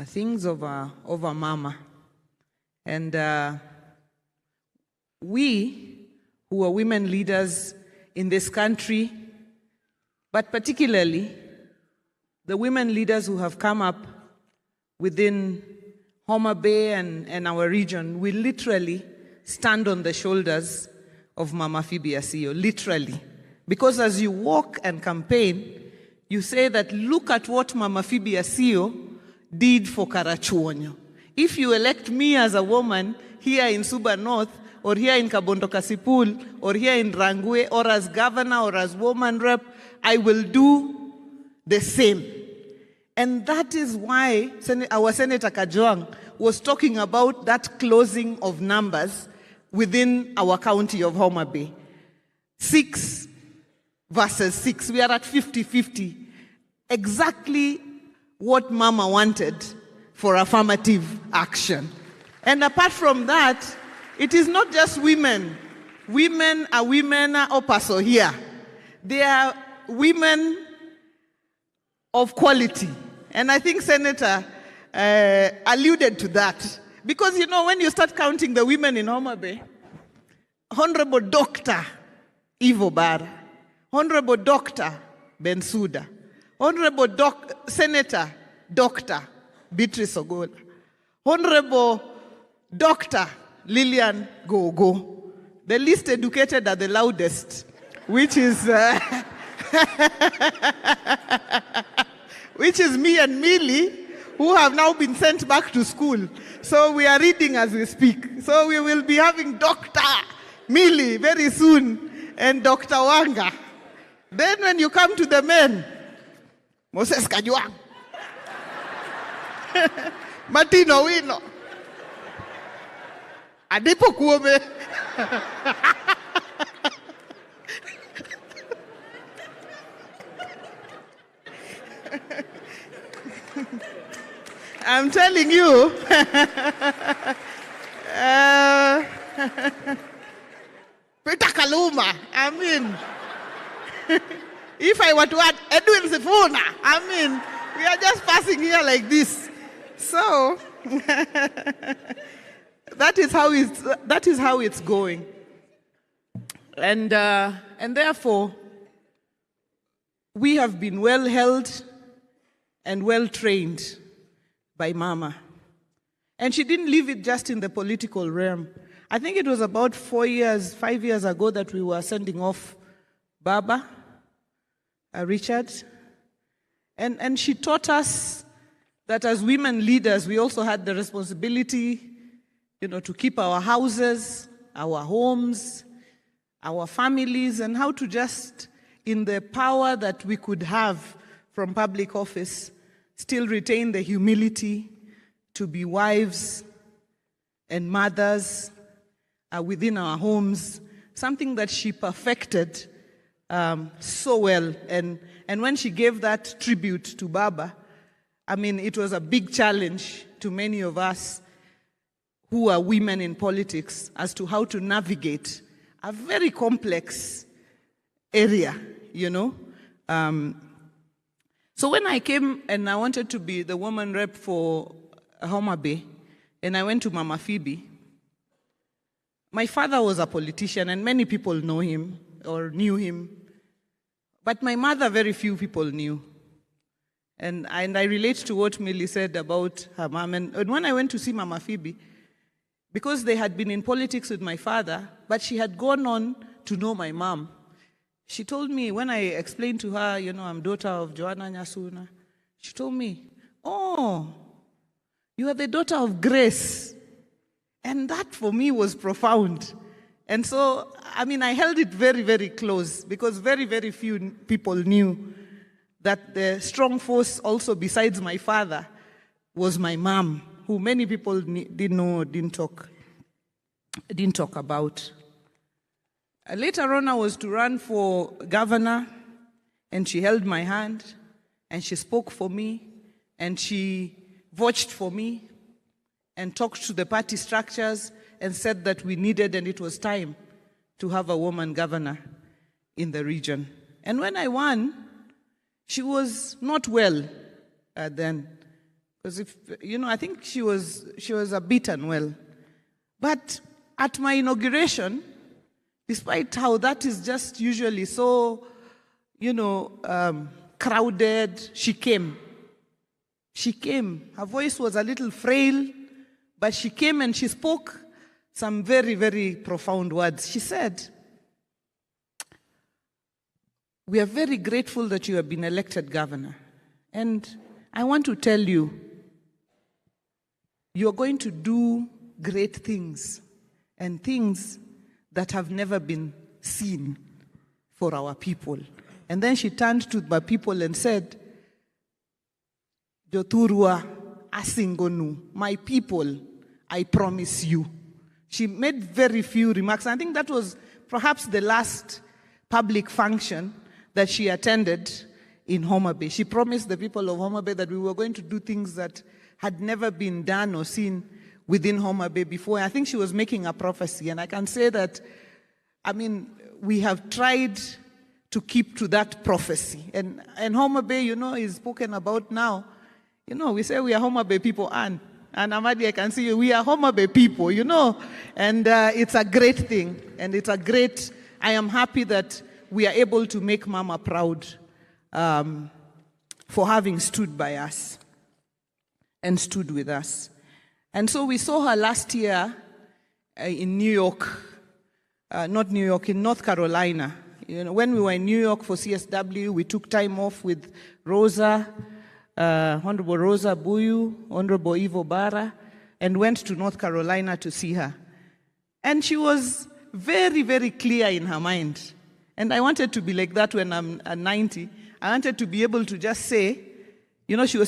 things over Mama. And we, who are women leaders in this country, but particularly the women leaders who have come up within Homa Bay and our region, we literally stand on the shoulders of Mama Phoebe Asiyo, literally. Because as you walk and campaign, you say that, look at what Mama Phoebe Asiyo did for Karachuonyo. If you elect me as a woman here in Suba North, or here in Kabondo Kasipul, or here in Rangwe, or as governor, or as woman rep, I will do the same. And that is why our Senator Kajwang was talking about that closing of numbers within our county of Homa Bay. 6 versus 6. We are at 50-50. Exactly what Mama wanted for affirmative action. And apart from that, it is not just women. Women are opaso here. They are women of quality. And I think Senator alluded to that. Because, you know, when you start counting the women in Homa Bay, Honorable Dr. Ivo Bara, Honorable Dr. Bensouda, Honorable Senator Dr. Beatrice Ogola, Honorable Dr. Lillian Gogo. The least educated are the loudest, which is which is me and Millie, who have now been sent back to school. So we are reading as we speak. So we will be having Dr. Millie very soon and Dr. Wanga. Then when you come to the men, Moses Kajwang, Martino Wino, Adipo Kuome. I'm telling you, Peter Kaluma, I mean, if I were to add Edwin Sifuna, I mean, we are just passing here like this. So, that is how it's going. And therefore, we have been well held and well trained by Mama. And she didn't leave it just in the political realm. I think it was about 5 years ago that we were sending off Baba, Richard. And she taught us that as women leaders, we also had the responsibility, you know, to keep our houses, our homes, our families, and how to just, in the power that we could have from public office, still retain the humility to be wives and mothers within our homes, something that she perfected so well. And when she gave that tribute to Baba, I mean, it was a big challenge to many of us who are women in politics as to how to navigate a very complex area, you know. So when I came and I wanted to be the woman rep for Homa Bay, and I went to Mama Phoebe, my father was a politician, and many people know him or knew him. But my mother, very few people knew. And I relate to what Millie said about her mom. And when I went to see Mama Phoebe, because they had been in politics with my father, but she had gone on to know my mom, she told me, when I explained to her, you know, I'm daughter of Joanna Nyasuna, she told me, oh, you are the daughter of Grace. And that for me was profound. And so, I mean, I held it very, very close because very, very few people knew that the strong force also besides my father was my mom, who many people didn't know, didn't talk about. Later on, I was to run for governor, and she held my hand, and she spoke for me, and she vouched for me, and talked to the party structures, and said that we needed, and it was time to have a woman governor in the region. And when I won, she was not well then. Because I think she was a bit unwell. But at my inauguration, despite how that is just usually so, crowded, she came. She came. Her voice was a little frail, but she came and she spoke some very, very profound words. She said, "We are very grateful that you have been elected governor. And I want to tell you, you're going to do great things and things that have never been seen for our people." And then she turned to the people and said, "Joturua asingonu, my people, I promise you." She made very few remarks. I think that was perhaps the last public function that she attended in Homa Bay. She promised the people of Homa Bay that we were going to do things that had never been done or seen within Homa Bay before. I think she was making a prophecy. And I can say that, we have tried to keep to that prophecy. And Homa Bay, is spoken about now. We say we are Homa Bay people, and Amadi, I can see you, we are Homa Bay people, And it's a great thing. And I am happy that we are able to make Mama proud for having stood by us and stood with us. And so we saw her last year in New York, in North Carolina. When we were in New York for CSW, we took time off with Rosa, Honorable Rosa Buyu, Honorable Ivo Barra, and went to North Carolina to see her. And she was very, very clear in her mind. And I wanted to be like that when I'm 90. I wanted to be able to just say, she was